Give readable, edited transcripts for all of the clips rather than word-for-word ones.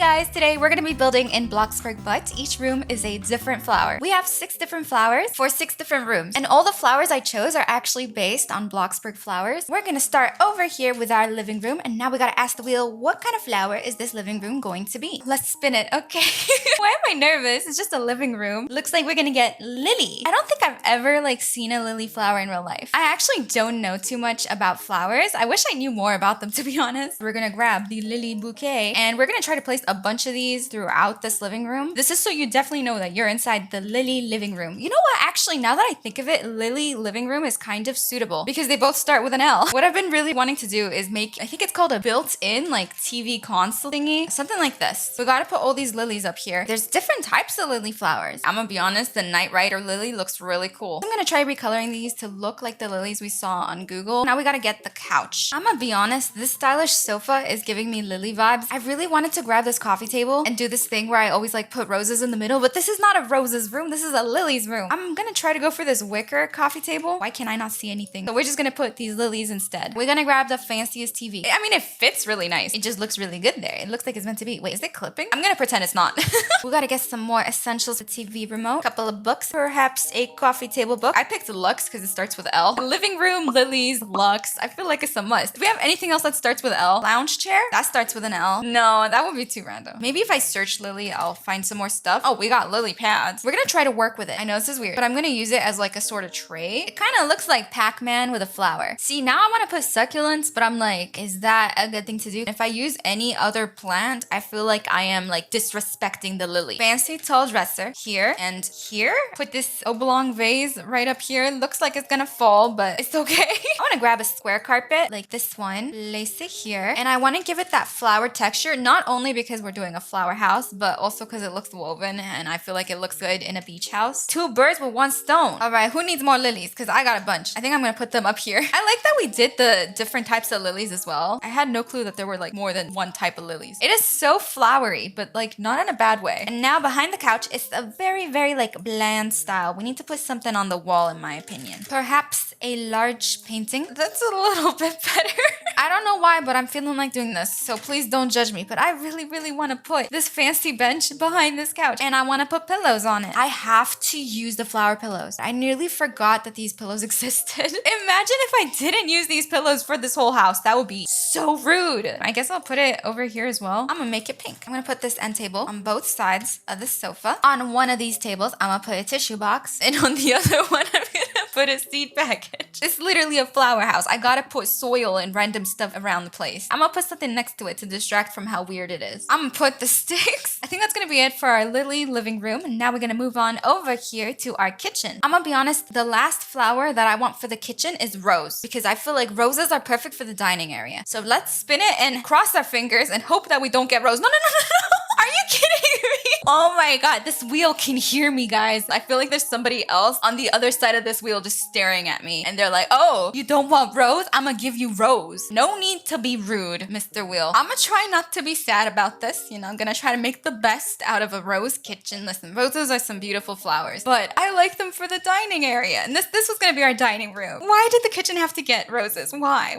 guys, today we're gonna be building in Bloxburg, but each room is a different flower. We have 6 different flowers for 6 different rooms, and all the flowers I chose are actually based on Bloxburg flowers. We're gonna start over here with our living room, and now we gotta ask the wheel, what kind of flower is this living room going to be? Let's spin it, okay? Why am I nervous? It's just a living room. Looks like we're gonna get lily. I don't think I've ever seen a lily flower in real life. I actually don't know too much about flowers. I wish I knew more about them, to be honest. We're gonna grab the lily bouquet, and we're gonna try to place a bunch of these throughout this living room. This is so you definitely know that you're inside the lily living room. You know what? Actually, now that I think of it, lily living room is kind of suitable because they both start with an L. What I've been really wanting to do is make, I think it's called a built-in TV console thingy, something like this. We gotta put all these lilies up here. There's different types of lily flowers. I'm gonna be honest, the Night Rider lily looks really cool. I'm gonna try recoloring these to look like the lilies we saw on Google. Now we gotta get the couch. I'm gonna be honest, this stylish sofa is giving me lily vibes. I really wanted to grab this coffee table and do this thing where I always put roses in the middle, but this is not a roses room, this is a lilies room. I'm gonna try to go for this wicker coffee table. Why can I not see anything? So we're just gonna put these lilies instead. We're gonna grab the fanciest TV. I mean, it fits really nice. It just looks really good there. It looks like it's meant to be. Wait, is it clipping? I'm gonna pretend it's not. We gotta get some more essentials. A TV remote, a couple of books, perhaps a coffee table book. I picked Lux because it starts with L. Living room, lilies, Lux. I feel like it's a must. Do we have anything else that starts with L? Lounge chair? That starts with an L. No, that would be too random. Maybe if I search lily, I'll find some more stuff. Oh, we got lily pads. We're gonna try to work with it. I know this is weird, but I'm gonna use it as a sort of tray. It kind of looks like Pac-Man with a flower. See, now I want to put succulents, but I'm like, is that a good thing to do? If I use any other plant, I feel like I am disrespecting the lily. Fancy tall dresser here and here. Put this oblong vase right up here. Looks like it's gonna fall, but it's okay. I want to grab a square carpet like this one, place it here, and I want to give it that flower texture, not only because we're doing a flower house, but also because it looks woven and I feel like it looks good in a beach house. 2 birds with 1 stone. All right, who needs more lilies? Because I got a bunch. I think I'm gonna put them up here. I like that we did the different types of lilies as well. I had no clue that there were more than 1 type of lilies. It is so flowery, but not in a bad way. And now behind the couch, it's a very, very bland style. We need to put something on the wall, in my opinion. Perhaps a large painting. That's a little bit better. I don't know why, but I'm feeling like doing this, so please don't judge me. But I really, really want to put this fancy bench behind this couch, and I want to put pillows on it. I have to use the flower pillows. I nearly forgot that these pillows existed. Imagine if I didn't use these pillows for this whole house. That would be so rude. I guess I'll put it over here as well. I'm gonna make it pink. I'm gonna put this end table on both sides of the sofa. On one of these tables, I'm gonna put a tissue box, and on the other one, I'm gonna put a seed package. It's literally a flower house. I gotta put soil and random stuff around the place. I'm gonna put something next to it to distract from how weird it is. I'm gonna put the sticks. I think that's gonna be it for our lily living room. And now we're gonna move on over here to our kitchen. I'm gonna be honest, the last flower that I want for the kitchen is rose, because I feel like roses are perfect for the dining area. So let's spin it and cross our fingers and hope that we don't get rose. No, no, no, no, no. Are you kidding me? Oh my god, this wheel can hear me, guys. I feel like there's somebody else on the other side of this wheel just staring at me. And they're like, oh, you don't want rose? I'm gonna give you rose. No need to be rude, Mr. Wheel. I'm gonna try not to be sad about this. I'm gonna try to make the best out of a rose kitchen. Listen, roses are some beautiful flowers, but I like them for the dining area. And this was gonna be our dining room. Why did the kitchen have to get roses? Why?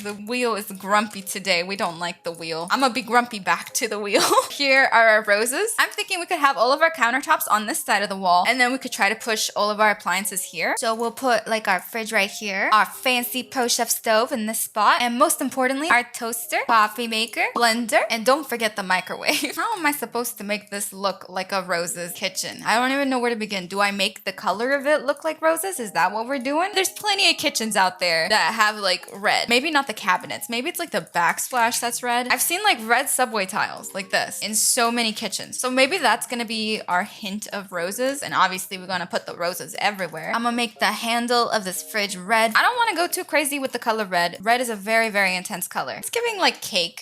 The wheel is grumpy today. We don't like the wheel. I'm gonna be grumpy back to the wheel. Here are our roses. I'm thinking we could have all of our countertops on this side of the wall, and then we could try to push all of our appliances here. So we'll put our fridge right here, our fancy Pro Chef stove in this spot, and most importantly, our toaster, coffee maker, blender, and don't forget the microwave. How am I supposed to make this look like a roses kitchen? I don't even know where to begin. Do I make the color of it look like roses? Is that what we're doing? There's plenty of kitchens out there that have red. Maybe not the cabinets. Maybe it's the backsplash that's red. I've seen red subway tiles like this in so many kitchens. So maybe that's gonna be our hint of roses. And obviously we're gonna put the roses everywhere. I'm gonna make the handle of this fridge red. I don't want to go too crazy with the color red. Red is a very, very intense color. It's giving cake.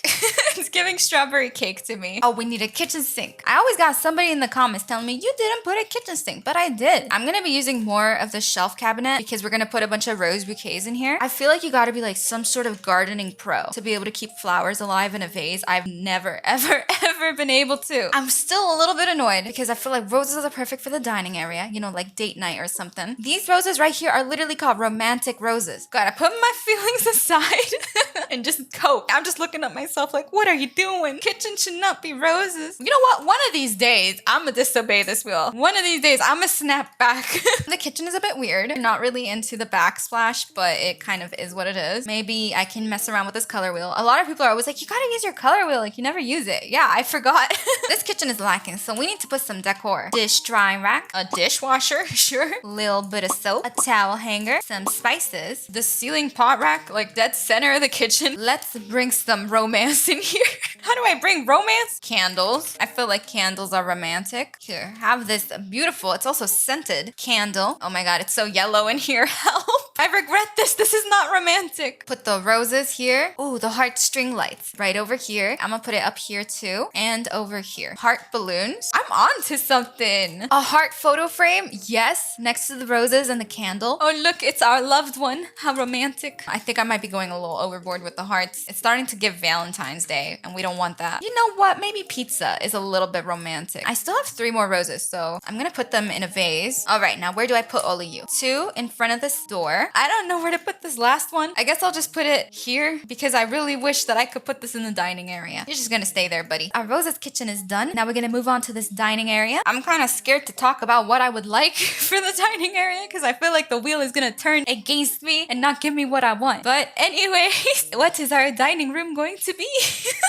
It's giving strawberry cake to me. Oh, we need a kitchen sink. I always got somebody in the comments telling me, you didn't put a kitchen sink, but I did. I'm gonna be using more of the shelf cabinet because we're gonna put a bunch of rose bouquets in here. I feel like you gotta be some sort of gardening pro to be able to keep flowers alive in a vase. I've never, ever, ever been able to. I'm still a little bit annoyed because I feel like roses are perfect for the dining area, you know, like date night or something. These roses right here are literally called romantic roses. Gotta put my feelings aside and just cope. I'm just looking at myself like, what are you doing? Kitchen should not be roses. You know what? One of these days, I'm gonna disobey this wheel. One of these days, I'm gonna snap back. The kitchen is a bit weird. I'm not really into the backsplash, but it kind of is what it is. Maybe I can mess around with this color wheel. A lot of people are always like, you gotta use your color wheel. Like, you never use it. Yeah, I forgot. This kitchen is lacking, so we need to put some decor. Dish drying rack, a dishwasher, sure. Little bit of soap, a towel hanger, some spices, the ceiling pot rack, like dead center of the kitchen. Let's bring some romance in here. How do I bring romance? Candles. I feel like candles are romantic. Here, have this beautiful, it's also scented candle. Oh my god, it's so yellow in here. Help. I regret this. This is not romantic. Put the roses here. Ooh, the heartstring lights right over here. I'm gonna put it up here too. And over here. Heart balloons. I'm on to something. A heart photo frame. Yes. Next to the roses and the candle. Oh, look, it's our loved one. How romantic. I think I might be going a little overboard with the hearts. It's starting to give Valentine's Day and we don't want that. You know what? Maybe pizza is a little bit romantic. I still have 3 more roses, so I'm gonna put them in a vase. All right, now where do I put all of you? 2 in front of this door. I don't know where to put this last one. I guess I'll just put it here because I really wish that I could put this in the dining area. You're just gonna stay there, buddy. Our Rosa's kitchen is done. Now we're gonna move on to this dining area. I'm kind of scared to talk about what I would like for the dining area because I feel like the wheel is gonna turn against me and not give me what I want. But anyways, what is our dining room going to be?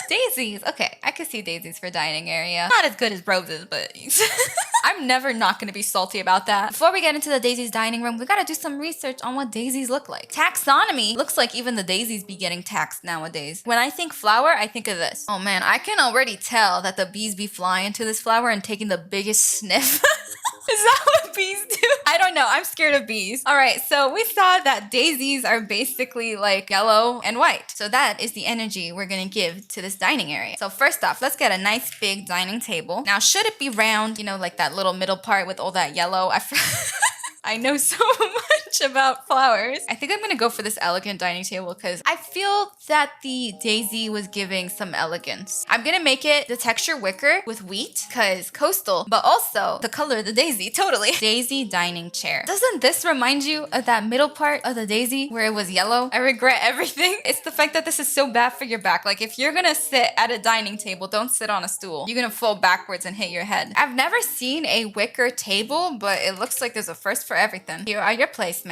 Daisies. Okay, I could see daisies for dining area. Not as good as roses, but I'm never not gonna be salty about that. Before we get into the daisies dining room, we gotta do some research on what daisies look like. Taxonomy. Looks like even the daisies be getting taxed nowadays. When I think flower, I think of this. Oh man, I can already tell that the bees be flying to this flower and taking the biggest sniff. Is that what bees do? I don't know. I'm scared of bees. All right, so we saw that daisies are basically like yellow and white. So that is the energy we're gonna give to this dining area. So first off, let's get a nice big dining table. Now, should it be round, you know, like that little middle part with all that yellow? I know so much about flowers. I think I'm gonna go for this elegant dining table because I feel that the daisy was giving some elegance. I'm gonna make it the texture wicker with wheat because coastal, but also the color of the daisy, totally. Daisy dining chair. Doesn't this remind you of that middle part of the daisy where it was yellow? I regret everything. It's the fact that this is so bad for your back. Like if you're gonna sit at a dining table, don't sit on a stool. You're gonna fall backwards and hit your head. I've never seen a wicker table, but it looks like there's a first for everything. Here are your placemats.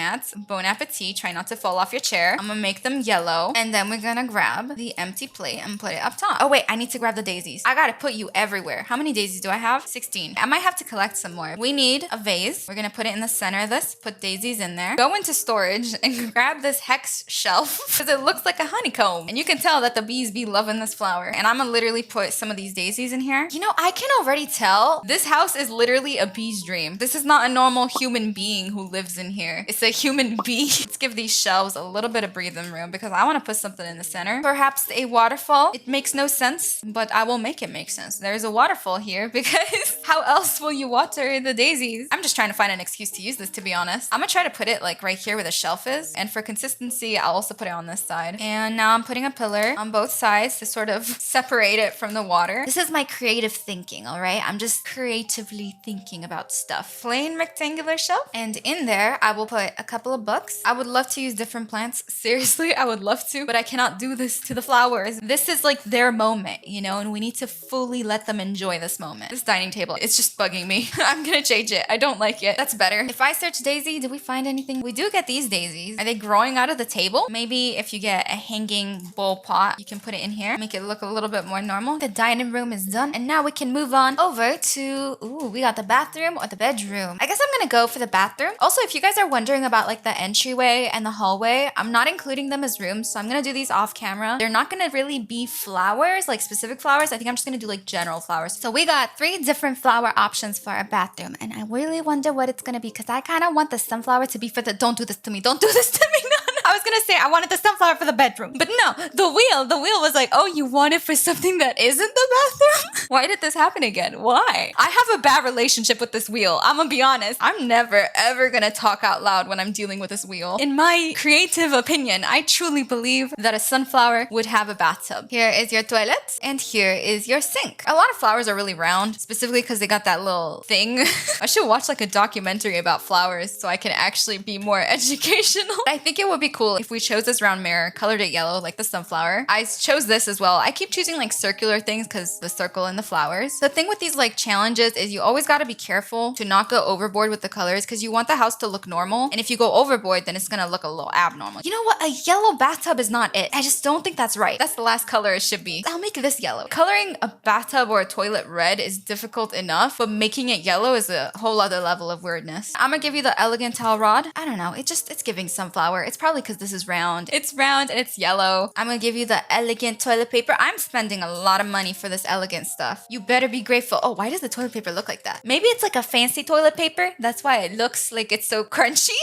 Bon appetit. Try not to fall off your chair. I'm gonna make them yellow. And then we're gonna grab the empty plate and put it up top. Oh wait, I need to grab the daisies. I gotta put you everywhere. How many daisies do I have? 16. I might have to collect some more. We need a vase. We're gonna put it in the center of this. Put daisies in there. Go into storage and grab this hex shelf because it looks like a honeycomb. And you can tell that the bees be loving this flower. And I'm gonna literally put some of these daisies in here. You know, I can already tell this house is literally a bee's dream. This is not a normal human being who lives in here. It's a human bee. Let's give these shelves a little bit of breathing room because I want to put something in the center. Perhaps a waterfall. It makes no sense, but I will make it make sense. There's a waterfall here because how else will you water the daisies? I'm just trying to find an excuse to use this, to be honest. I'm gonna try to put it like right here where the shelf is. And for consistency, I'll also put it on this side. And now I'm putting a pillar on both sides to sort of separate it from the water. This is my creative thinking, all right? I'm just creatively thinking about stuff. Plain rectangular shelf. And in there, I will put a couple of books. I would love to use different plants. Seriously, I would love to, but I cannot do this to the flowers. This is like their moment, you know, and we need to fully let them enjoy this moment. This dining table, it's just bugging me. I'm gonna change it. I don't like it. That's better. If I search daisy, did we find anything? We do get these daisies. Are they growing out of the table? Maybe if you get a hanging bowl pot, you can put it in here, make it look a little bit more normal. The dining room is done, and now we can move on over to, ooh, we got the bathroom or the bedroom. I guess I'm gonna go for the bathroom. Also, if you guys are wondering about like the entryway and the hallway, I'm not including them as rooms, so I'm gonna do these off camera. They're not gonna really be flowers, like specific flowers. I think I'm just gonna do like general flowers. So we got 3 different flower options for our bathroom, and I really wonder what it's gonna be because I kind of want the sunflower to be for the, don't do this to me, don't do this to me. No. I was gonna say I wanted the sunflower for the bedroom, but no, the wheel was like, oh, you want it for something that isn't the bathroom? Why did this happen again? Why? I have a bad relationship with this wheel. I'm gonna be honest. I'm never ever gonna talk out loud when I'm dealing with this wheel. In my creative opinion, I truly believe that a sunflower would have a bathtub. Here is your toilet and here is your sink. A lot of flowers are really round, specifically because they got that little thing. I should watch like a documentary about flowers so I can actually be more educational. I think it would be cool if we chose this round mirror, colored it yellow like the sunflower. I chose this as well. I keep choosing like circular things because the circle and the flowers. The thing with these like challenges is you always got to be careful to not go overboard with the colors because you want the house to look normal. And if you go overboard, then it's gonna look a little abnormal. You know what? A yellow bathtub is not it. I just don't think that's right. That's the last color it should be. I'll make this yellow. Coloring a bathtub or a toilet red is difficult enough, but making it yellow is a whole other level of weirdness. I'm gonna give you the elegant towel rod. I don't know. It's giving sunflower. It's probably because this is round. It's round and it's yellow. I'm gonna give you the elegant toilet paper. I'm spending a lot of money for this elegant stuff. You better be grateful. Oh, why does the toilet paper look like that? Maybe it's like a fancy toilet paper. That's why it looks like it's so crunchy.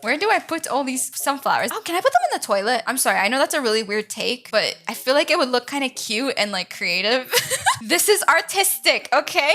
Where do I put all these sunflowers? Oh, can I put them in the toilet? I'm sorry. I know that's a really weird take, but I feel like it would look kind of cute and like creative. This is artistic, okay?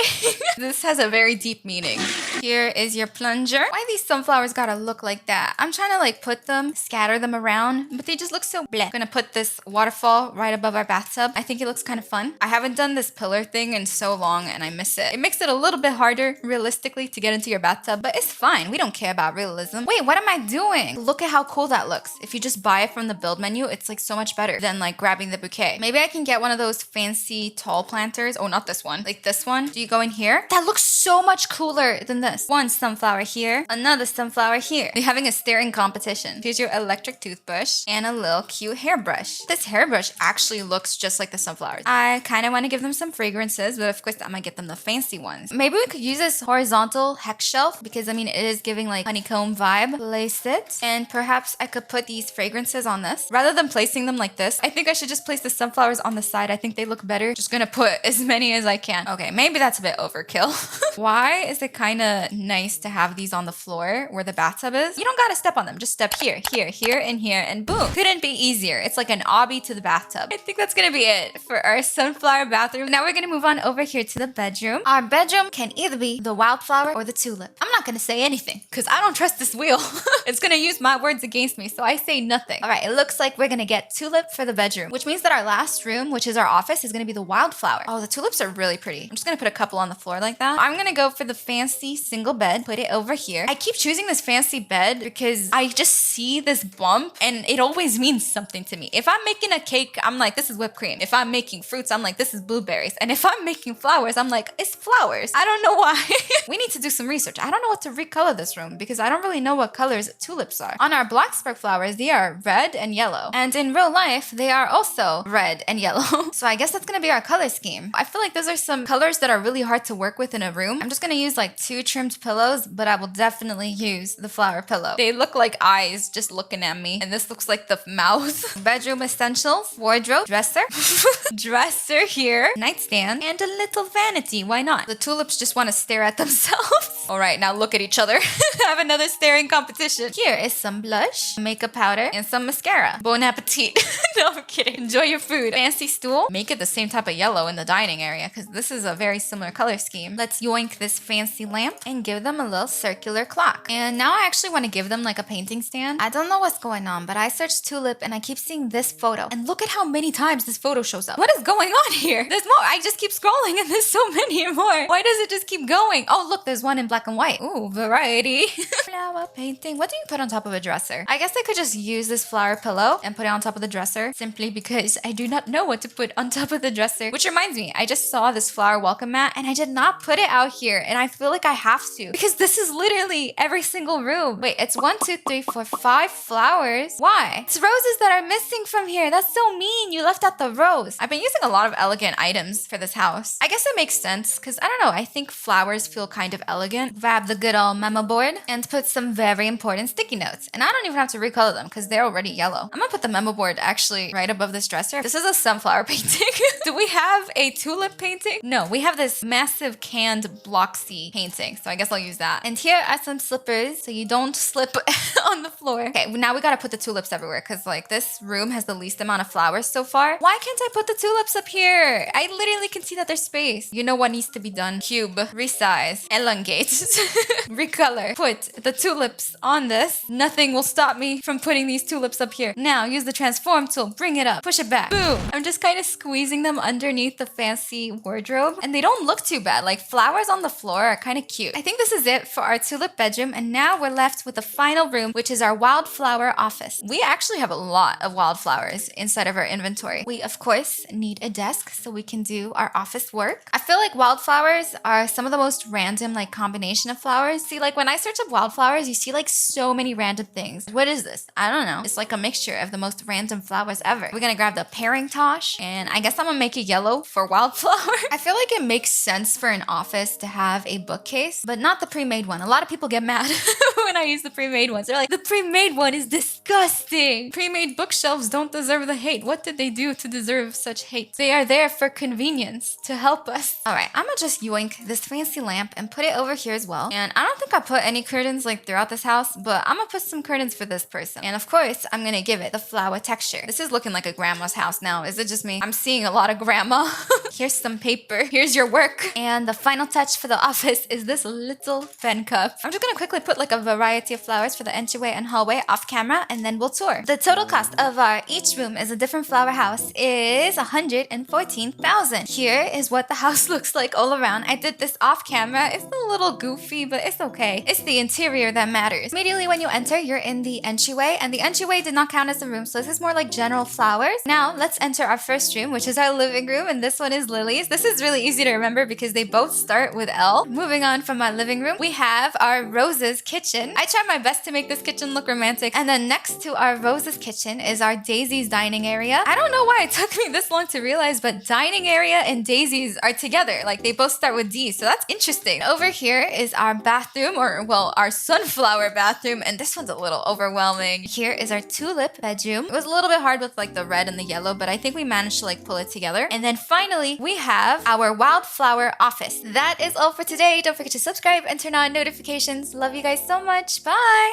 This has a very deep meaning. Here is your plunger. Why these sunflowers gotta look like that? I'm trying to like put them, scatter them around, but they just look so bleh. I'm gonna put this waterfall right above our bathtub. I think it looks kind of fun. I haven't done this pillar thing in so long and I miss it. It makes it a little bit harder, realistically, to get into your bathtub, but it's fine. We don't care about realism. Wait, what am I doing? Look at how cool that looks. If you just buy it from the build menu, it's like so much better than like grabbing the bouquet. Maybe I can get one of those fancy tall planters. Oh, not this one. Like this one. Do you go in here? That looks so much cooler than this. One sunflower here, another sunflower here. They're having a staring competition. Here's your electric toothbrush and a little cute hairbrush. This hairbrush actually looks just like the sunflowers. I kind of want to give them some fragrances, but of course I'm gonna get them the fancy ones. Maybe we could use this horizontal hex shelf because I mean it is giving like honeycomb vibe. Place it and perhaps I could put these fragrances on this. Rather than placing them like this, I think I should just place the sunflowers on the side. I think they look better. Just gonna put as many as I can. Okay, maybe that's a bit overkill. Why is it kind of nice to have these on the floor where the bathtub is? You don't gotta step on them. Just step here, here, here, and here, and boom. Couldn't be easier. It's like an obby to the bathtub. I think that's gonna be it for our sunflower bathroom. Now we're gonna move on over here to the bedroom. Our bedroom can either be the wildflower or the tulip. I'm not gonna say anything because I don't trust this wheel. It's gonna use my words against me, so I say nothing. All right, it looks like we're gonna get tulip for the bedroom, which means that our last room, which is our office, is gonna be the wildflower. Oh, the tulips are really pretty. I'm just gonna put a couple on the floor like that. I'm gonna go for the fancy single bed, put it over here. I keep choosing this fancy bed because I just see this bump and it always means something to me. If I'm making a cake, I'm like, this is whipped cream. If I'm making fruits, I'm like, this is blueberries. And if I'm making flowers, I'm like, it's flowers. I don't know why. We need to do some research. I don't know what to recolor this room because I don't really know what colors tulips are. On our Bloxburg flowers, they are red and yellow. And in real life, they are also red and yellow. So I guess that's gonna be our color scheme. I feel like those are some colors that are really hard to work with in a room. I'm just gonna use like 2 trimmed pillows, but I will definitely use the flower pillow. They look like eyes just looking at me. And this looks like the mouth. Bedroom essentials, wardrobe, dresser, dresser here, nightstand, and a little vanity. Why not? The tulips just want to stare at themselves. All right, now look at each other. Have another staring competition. Here is some blush, makeup powder, and some mascara. Bon appetit. No, I'm kidding. Enjoy your food. Fancy stool. Make it the same type of yellow in the dining area because this is a very similar color scheme. Let's yoink this fancy lamp and give them a little circular clock. And now I actually want to give them like a painting stand. I don't know what's going on, but I searched tulip and I keep seeing this photo. And look at how many times this photo shows up. What is going on here? There's more. I just keep scrolling and there's so many more. Why does it just keep going? Oh, look, there's one in black and white. Ooh, variety. Flower painting. What do you put on top of a dresser? I guess I could just use this flower pillow and put it on top of the dresser simply because I do not know what to put on top of the dresser. Which reminds me, I just saw this flower welcome mat and I did not put it out here and I feel like I have to because this is literally every single room. Wait, it's 1, 2, 3, 4, 5 flowers. Why? It's roses that are missing from here. That's so mean. You left out the rose. I've been using a lot of elegant items for this house. I guess it makes sense because I don't know. I think flowers feel kind of elegant. Grab the good old memo board and put some very important board and sticky notes. And I don't even have to recolor them because they're already yellow. I'm gonna put the memo board actually right above this dresser. This is a sunflower painting. Do we have a tulip painting? No, we have this massive canned Bloxy painting. So I guess I'll use that. And here are some slippers so you don't slip on the floor. Okay, now we gotta put the tulips everywhere because like this room has the least amount of flowers so far. Why can't I put the tulips up here? I literally can see that there's space. You know what needs to be done? Cube, resize, elongate, recolor. Put the tulips on this. Nothing will stop me from putting these tulips up here. Now use the transform tool, bring it up, push it back. Boom. I'm just kind of squeezing them underneath the fancy wardrobe and they don't look too bad. Like flowers on the floor are kind of cute. I think this is it for our tulip bedroom and now we're left with the final room, which is our wildflower office. We actually have a lot of wildflowers inside of our inventory. We of course need a desk so we can do our office work. I feel like wildflowers are some of the most random like combination of flowers. See, like when I search up wildflowers, you see like so many random things. What is this? I don't know. It's like a mixture of the most random flowers ever. We're gonna grab the pairing tosh and I guess I'm gonna make it yellow for wildflower. I feel like it makes sense for an office to have a bookcase, but not the pre-made one. A lot of people get mad when I use the pre-made ones. They're like, the pre-made one is disgusting. Pre-made bookshelves don't deserve the hate. What did they do to deserve such hate? They are there for convenience to help us. All right, I'm gonna just yoink this fancy lamp and put it over here as well. And I don't think I put any curtains like throughout this house, but I'm gonna put some curtains for this person. And of course, I'm gonna give it the flower texture. This is looking like a grandma's house now. Is it just me? I'm seeing a lot of grandma. Here's some paper. Here's your work. And the final touch for the office is this little pen cup. I'm just gonna quickly put like a variety of flowers for the entryway and hallway off camera, and then we'll tour. The total cost of our each room is a different flower house is 114,000. Here is what the house looks like all around. I did this off camera. It's a little goofy, but it's okay. It's the interior that matters. Immediately when you enter, you're in the entryway, and the entryway did not count as a room, so this is more like general flowers. Now let's enter our first room, which is our living room, and this one is Lily's. This is really easy to remember because they both start with L. Moving on from our living room, we have our Rose's kitchen. I tried my best to make this kitchen look romantic, and then next to our Rose's kitchen is our Daisy's dining area. I don't know why it took me this long to realize, but dining area and Daisy's are together. Like they both start with D, so that's interesting. Over here is our bathroom, or well, our sunflower bathroom, and this one's a little overwhelming. Here is our tulip bedroom. It was a little bit hard with like the red and the yellow, but I think we managed to like pull it together. And then finally, we have our wildflower office. That is all for today. Don't forget to subscribe and turn on notifications. Love you guys so much. Bye!